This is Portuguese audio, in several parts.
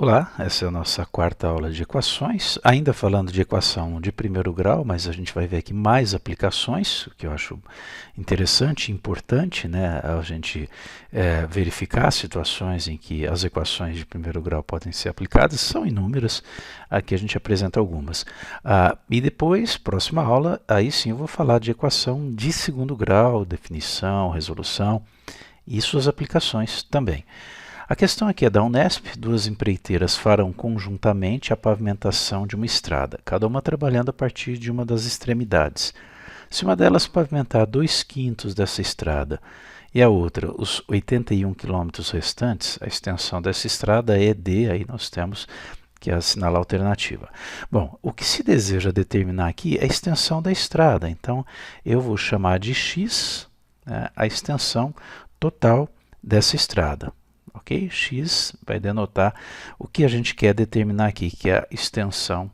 Olá, essa é a nossa quarta aula de equações, ainda falando de equação de primeiro grau, mas a gente vai ver aqui mais aplicações, o que eu acho interessante e importante, né, a gente verificar situações em que as equações de primeiro grau podem ser aplicadas, são inúmeras, aqui a gente apresenta algumas. E depois, próxima aula, aí sim eu vou falar de equação de segundo grau, definição, resolução e suas aplicações também. A questão aqui é da Unesp, duas empreiteiras farão conjuntamente a pavimentação de uma estrada, cada uma trabalhando a partir de uma das extremidades. Se uma delas pavimentar 2/5 dessa estrada e a outra os 81 quilômetros restantes, a extensão dessa estrada é D, aí nós temos que assinalar a alternativa. Bom, o que se deseja determinar aqui é a extensão da estrada, então eu vou chamar de x, né, a extensão total dessa estrada. Ok? X vai denotar o que a gente quer determinar aqui, que é a extensão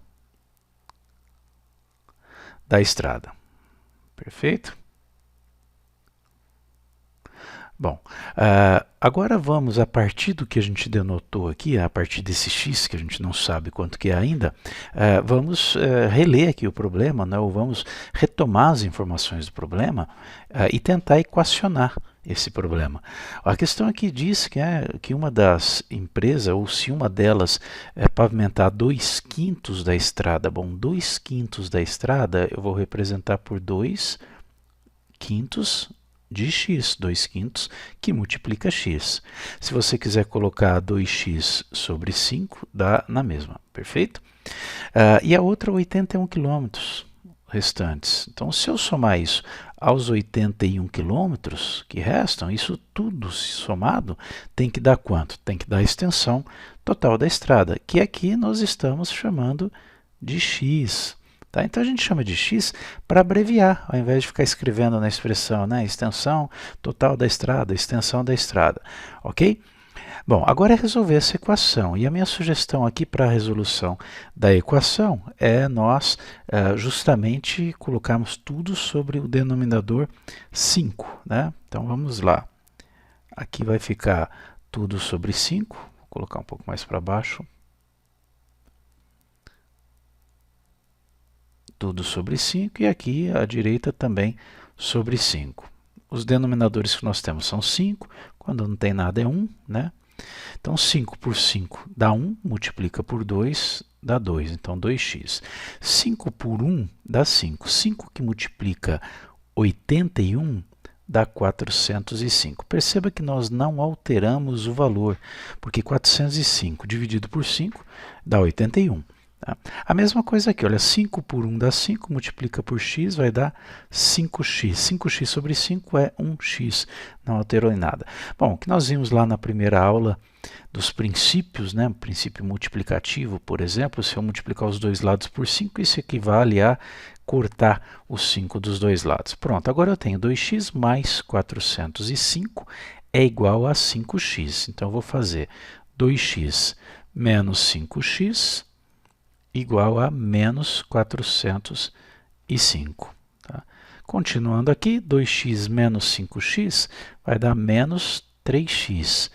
da estrada. Perfeito? Bom, agora vamos, a partir do que a gente denotou aqui, a partir desse x, que a gente não sabe quanto que é ainda, vamos reler aqui o problema, né, ou vamos retomar as informações do problema e tentar equacionar esse problema. A questão aqui diz que uma das empresas, ou se uma delas pavimentar 2/5 da estrada, bom, 2/5 da estrada eu vou representar por 2/5 de x, 2/5, que multiplica x. Se você quiser colocar 2x sobre 5, dá na mesma, perfeito? E a outra 81 quilômetros restantes. Então, se eu somar isso aos 81 quilômetros que restam, isso tudo somado tem que dar quanto? Tem que dar a extensão total da estrada, que aqui nós estamos chamando de x. Tá? Então a gente chama de x para abreviar, ao invés de ficar escrevendo na expressão, né, extensão total da estrada, extensão da estrada, ok? Bom, agora é resolver essa equação, e a minha sugestão aqui para a resolução da equação é nós justamente colocarmos tudo sobre o denominador 5, né? Então vamos lá, aqui vai ficar tudo sobre 5, vou colocar um pouco mais para baixo. Tudo sobre 5 e aqui à direita também sobre 5. Os denominadores que nós temos são 5, quando não tem nada é 1, né? Então 5 por 5 dá 1, multiplica por 2 dá 2, então 2x. 5 por 1 dá 5, 5 que multiplica 81 dá 405. Perceba que nós não alteramos o valor, porque 405 dividido por 5 dá 81. Tá? A mesma coisa aqui, olha, 5 por 1 dá 5, multiplica por x, vai dar 5x. 5x sobre 5 é 1x, não alterou em nada. Bom, o que nós vimos lá na primeira aula dos princípios, né? O princípio multiplicativo, por exemplo, se eu multiplicar os dois lados por 5, isso equivale a cortar os 5 dos dois lados. Pronto, agora eu tenho 2x mais 405 é igual a 5x. Então, eu vou fazer 2x menos 5x igual a menos 405. Tá? Continuando aqui, 2x menos 5x vai dar menos 3x,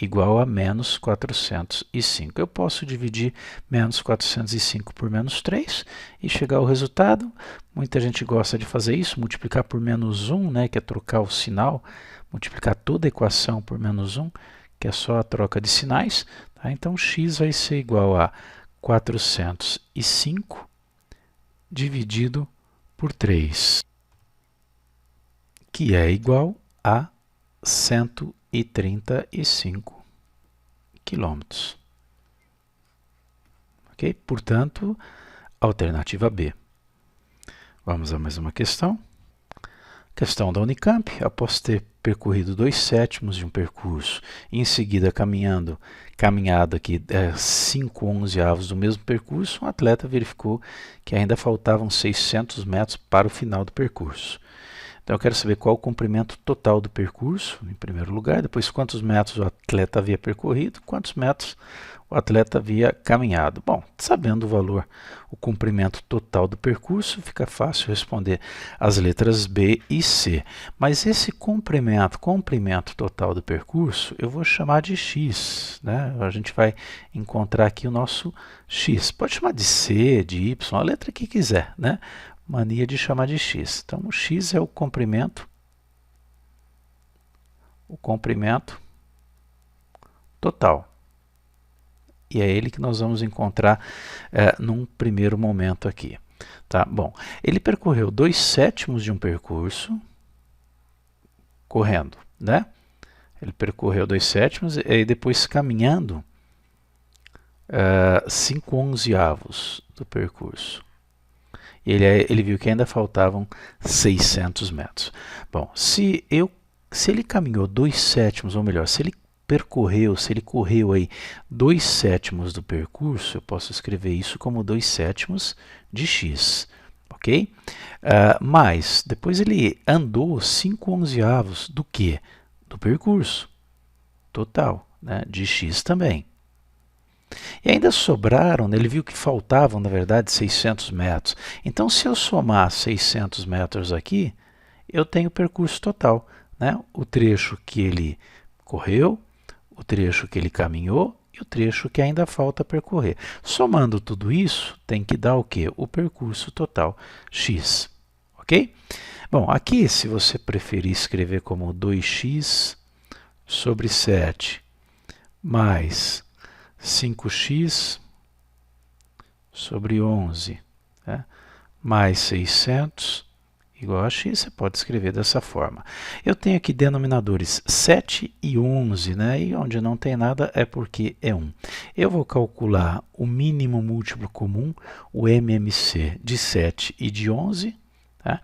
igual a menos 405. Eu posso dividir menos 405 por menos 3 e chegar ao resultado. Muita gente gosta de fazer isso, multiplicar por menos 1, né, que é trocar o sinal, multiplicar toda a equação por menos 1, que é só a troca de sinais. Tá? Então, x vai ser igual a 405 dividido por 3, que é igual a 135 quilômetros. Ok? Portanto, alternativa B. Vamos a mais uma questão. Questão da Unicamp. Após ter percorrido 2/7 de um percurso e em seguida caminhado aqui 5/11 do mesmo percurso, um atleta verificou que ainda faltavam 600 metros para o final do percurso. Então eu quero saber qual o comprimento total do percurso, em primeiro lugar, depois quantos metros o atleta havia percorrido, quantos metros o atleta havia caminhado. Bom, sabendo o valor, o comprimento total do percurso, fica fácil responder as letras B e C. Mas esse comprimento total do percurso, eu vou chamar de x, né? A gente vai encontrar aqui o nosso x. Pode chamar de C, de Y, a letra que quiser, né? Mania de chamar de x. Então, o x é o comprimento total. E é ele que nós vamos encontrar num primeiro momento aqui. Tá? Bom, ele percorreu 2/7 de um percurso correndo, né? Ele percorreu 2/7 e depois caminhando 5/11 do percurso. E ele viu que ainda faltavam 600 metros. Bom, se ele caminhou 2/7, ou melhor, se ele correu aí 2/7 do percurso, eu posso escrever isso como 2/7 de x, ok? Mas depois ele andou 5/11 do quê? Do percurso total, né? De x também. E ainda sobraram, ele viu que faltavam, na verdade, 600 metros. Então, se eu somar 600 metros aqui, eu tenho o percurso total, né? O trecho que ele correu, o trecho que ele caminhou e o trecho que ainda falta percorrer. Somando tudo isso, tem que dar o quê? O percurso total, x. Ok? Bom, aqui, se você preferir escrever como 2x sobre 7 mais 5x sobre 11, né? Mais 600 igual a x, você pode escrever dessa forma. Eu tenho aqui denominadores 7 e 11, né? E onde não tem nada é porque é 1. Eu vou calcular o mínimo múltiplo comum, o MMC, de 7 e de 11. Tá?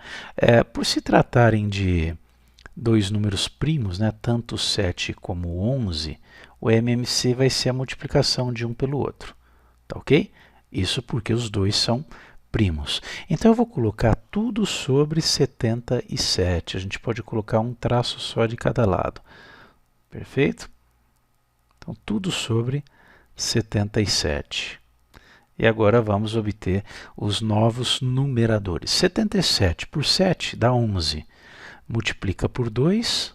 Por se tratarem de dois números primos, né? Tanto 7 como 11, o MMC vai ser a multiplicação de um pelo outro. Tá ok? Isso porque os dois são primos. Então eu vou colocar tudo sobre 77. A gente pode colocar um traço só de cada lado. Perfeito? Então tudo sobre 77. E agora vamos obter os novos numeradores. 77 por 7 dá 11. Multiplica por 2,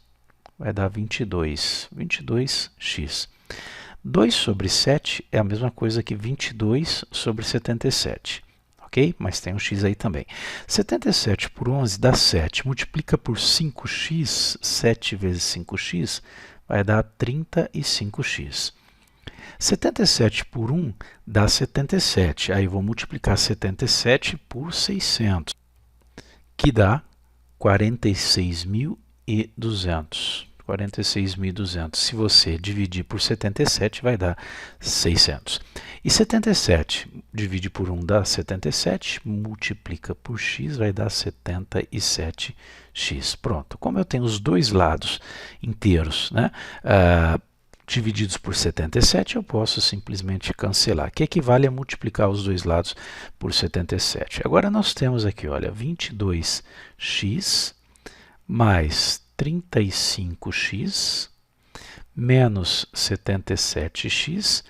vai dar 22. 22x. 2 sobre 7 é a mesma coisa que 22 sobre 77. Ok? Mas tem um x aí também. 77 por 11 dá 7. Multiplica por 5x, 7 vezes 5x, vai dar 35x. 77 por 1 dá 77. Aí eu vou multiplicar 77 por 600, que dá 46.200. 46.200. Se você dividir por 77, vai dar 600. E 77 divide por 1 dá 77, multiplica por x, vai dar 77x. Pronto. Como eu tenho os dois lados inteiros, né, divididos por 77, eu posso simplesmente cancelar, que equivale a multiplicar os dois lados por 77. Agora nós temos aqui, olha, 22x mais 35x menos 77x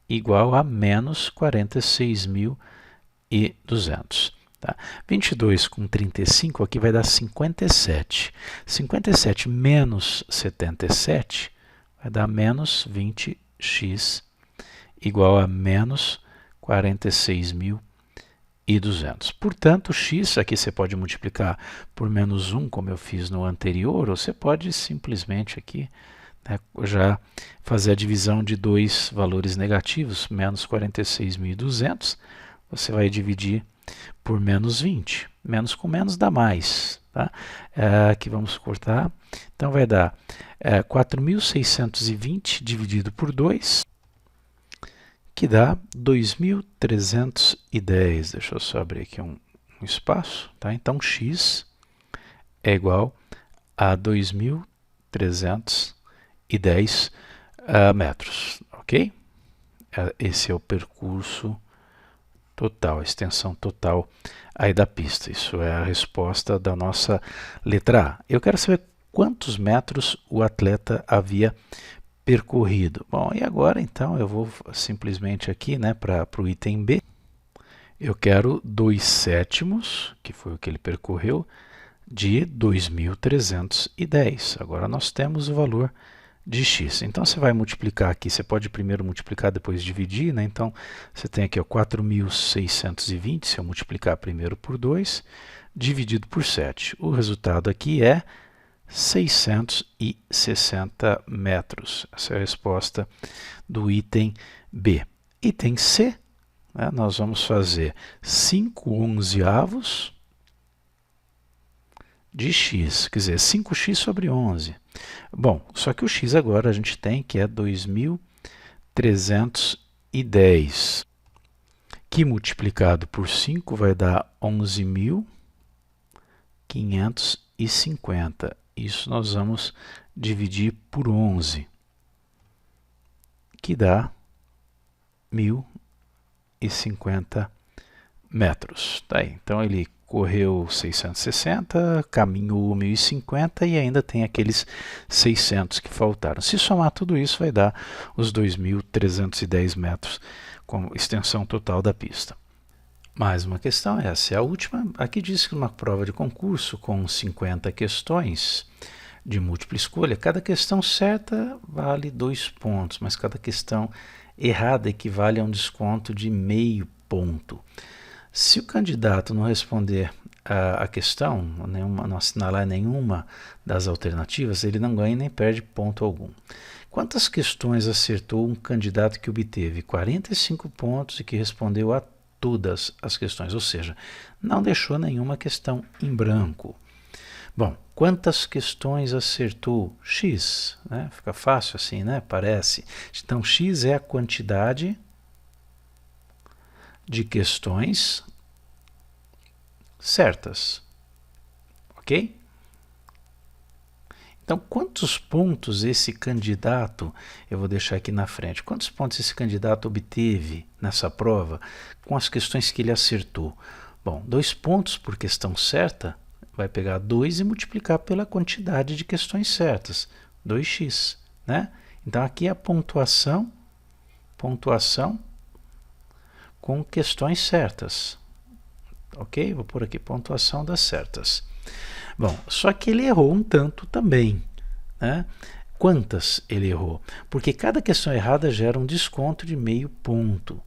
igual a menos 46.200. Tá? 22 com 35 aqui vai dar 57. 57 menos 77 vai dar menos 20x igual a menos 46.200. Portanto, x, aqui você pode multiplicar por menos 1, como eu fiz no anterior, ou você pode simplesmente aqui, né, já fazer a divisão de dois valores negativos, menos 46.200, você vai dividir por menos 20. Menos com menos dá mais. Tá? Aqui vamos cortar. Então, vai dar 4.620 dividido por 2, que dá 2.310. Deixa eu só abrir aqui um espaço. Tá? Então, x é igual a 2.310 metros. Ok? Esse é o percurso total, a extensão total aí da pista. Isso é a resposta da nossa letra A. Eu quero saber quantos metros o atleta havia percorrido. Bom, e agora então eu vou simplesmente aqui, né, para o item B. Eu quero 2/7, que foi o que ele percorreu, de 2.310. Agora nós temos o valor de x. Então você vai multiplicar aqui, você pode primeiro multiplicar, depois dividir, né? Então você tem aqui 4.620, se eu multiplicar primeiro por 2, dividido por 7. O resultado aqui é 660 metros. Essa é a resposta do item B. Item C, né, nós vamos fazer 5/11 de x, quer dizer, 5x sobre 11. Bom, só que o x agora a gente tem que é 2.310, que multiplicado por 5 vai dar 11.550. Isso nós vamos dividir por 11, que dá 1.050 metros. Tá aí. Então ele correu 660, caminhou 1.050 e ainda tem aqueles 600 que faltaram. Se somar tudo isso, vai dar os 2.310 metros com extensão total da pista. Mais uma questão, essa é a última. Aqui diz que numa prova de concurso com 50 questões de múltipla escolha, cada questão certa vale 2 pontos, mas cada questão errada equivale a um desconto de meio ponto. Se o candidato não responder a questão, não assinalar nenhuma das alternativas, ele não ganha nem perde ponto algum. Quantas questões acertou um candidato que obteve 45 pontos e que respondeu a todas as questões, ou seja, não deixou nenhuma questão em branco? Bom, quantas questões acertou? X, né? Fica fácil assim, né? Parece. Então, X é a quantidade de questões certas, ok? Então, quantos pontos esse candidato, eu vou deixar aqui na frente, quantos pontos esse candidato obteve nessa prova com as questões que ele acertou? Bom, 2 pontos por questão certa, vai pegar 2 e multiplicar pela quantidade de questões certas, 2x, né? Então, aqui é a pontuação com questões certas, ok? Vou pôr aqui pontuação das certas. Bom, só que ele errou um tanto também, né? Quantas ele errou? Porque cada questão errada gera um desconto de meio ponto.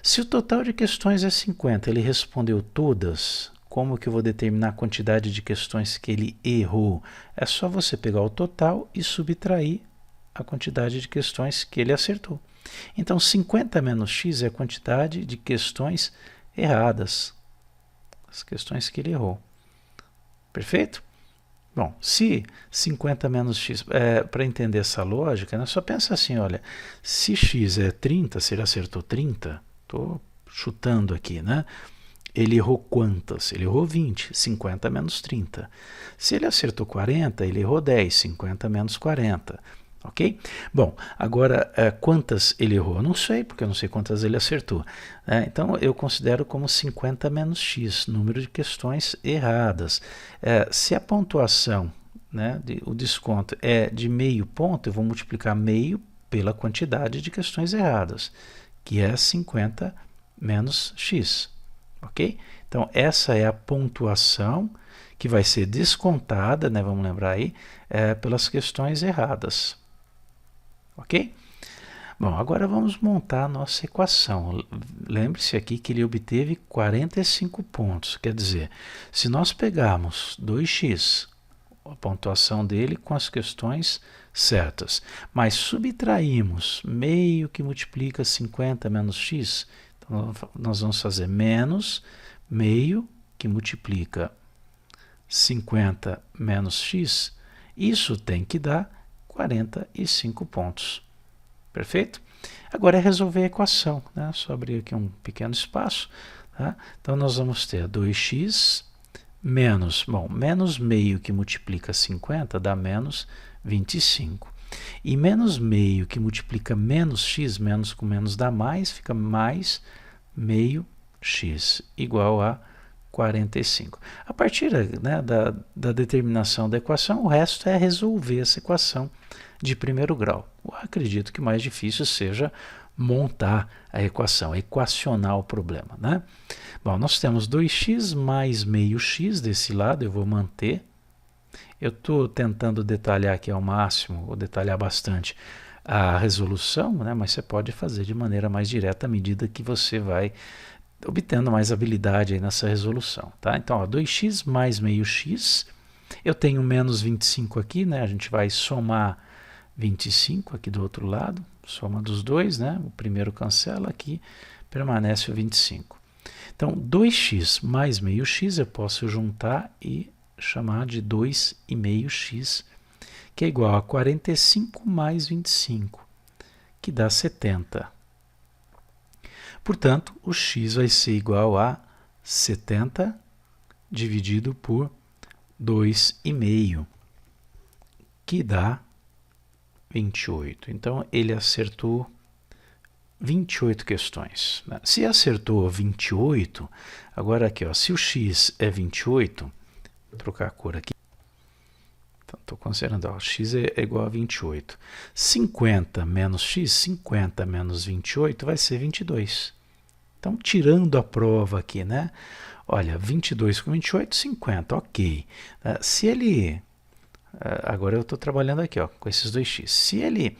Se o total de questões é 50, ele respondeu todas, como que eu vou determinar a quantidade de questões que ele errou? É só você pegar o total e subtrair a quantidade de questões que ele acertou. Então, 50 menos x é a quantidade de questões erradas, as questões que ele errou. Perfeito? Bom, se 50 menos x, para entender essa lógica, né, só pensa assim, olha, se x é 30, se ele acertou 30, estou chutando aqui, né? Ele errou quantas? Ele errou 20, 50 menos 30. Se ele acertou 40, ele errou 10, 50 menos 40. Ok? Bom, agora quantas ele errou? Eu não sei, porque eu não sei quantas ele acertou. Então eu considero como 50 menos x, número de questões erradas. Se a pontuação, né, o desconto é de meio ponto, eu vou multiplicar meio pela quantidade de questões erradas, que é 50 menos x. Ok? Então essa é a pontuação que vai ser descontada, né, vamos lembrar aí, pelas questões erradas. Ok? Bom, agora vamos montar a nossa equação. Lembre-se aqui que ele obteve 45 pontos. Quer dizer, se nós pegarmos 2x, a pontuação dele com as questões certas, mas subtraímos meio que multiplica 50 menos x, então nós vamos fazer menos meio que multiplica 50 menos x, isso tem que dar 45 pontos. Perfeito? Agora é resolver a equação, né? Só abrir aqui um pequeno espaço. Tá? Então nós vamos ter 2x menos, menos meio que multiplica 50 dá menos 25. E menos meio que multiplica menos x, menos com menos dá mais, fica mais meio x igual a 45. A partir, né, da determinação da equação, o resto é resolver essa equação de primeiro grau. Eu acredito que o mais difícil seja montar a equação, equacionar o problema, né? Bom, nós temos 2x mais meio x desse lado, eu vou manter. Eu estou tentando detalhar aqui ao máximo, vou detalhar bastante a resolução, né? Mas você pode fazer de maneira mais direta à medida que você vai obtendo mais habilidade aí nessa resolução, tá? Então, ó, 2x mais meio x, eu tenho menos 25 aqui, né? A gente vai somar 25 aqui do outro lado, soma dos dois, né? O primeiro cancela aqui, permanece o 25. Então, 2x mais meio x eu posso juntar e chamar de 2,5x, que é igual a 45 mais 25, que dá 70. Portanto, o x vai ser igual a 70 dividido por 2,5, que dá 28. Então, ele acertou 28 questões. Se acertou 28, agora aqui, ó, se o x é 28, vou trocar a cor aqui. Estou considerando, ó, x é igual a 28. 50 menos x, 50 menos 28 vai ser 22. Então, tirando a prova aqui, né? Olha, 22 com 28, 50, ok. Se ele... Agora eu estou trabalhando aqui, ó, com esses 2x. Se ele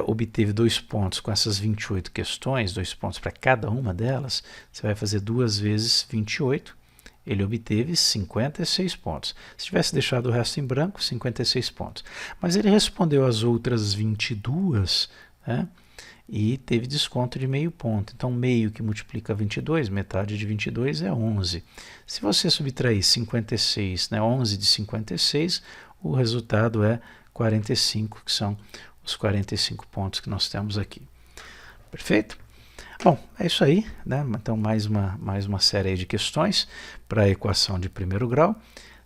obteve 2 pontos com essas 28 questões, 2 pontos para cada uma delas, você vai fazer 2 vezes 28, ele obteve 56 pontos. Se tivesse deixado o resto em branco, 56 pontos. Mas ele respondeu as outras 22, né, e teve desconto de meio ponto. Então, meio que multiplica 22, metade de 22 é 11. Se você subtrair 56, né, 11 de 56, o resultado é 45, que são os 45 pontos que nós temos aqui. Perfeito? Bom, é isso aí, né? Então, mais uma série de questões para a equação de primeiro grau.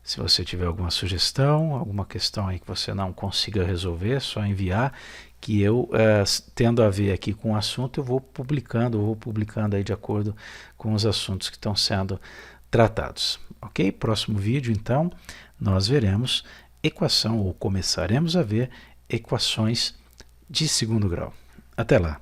Se você tiver alguma sugestão, alguma questão aí que você não consiga resolver, é só enviar, que eu, tendo a ver aqui com o assunto, eu vou publicando aí de acordo com os assuntos que estão sendo tratados. Ok? Próximo vídeo, então, nós veremos equação, ou começaremos a ver equações de segundo grau. Até lá!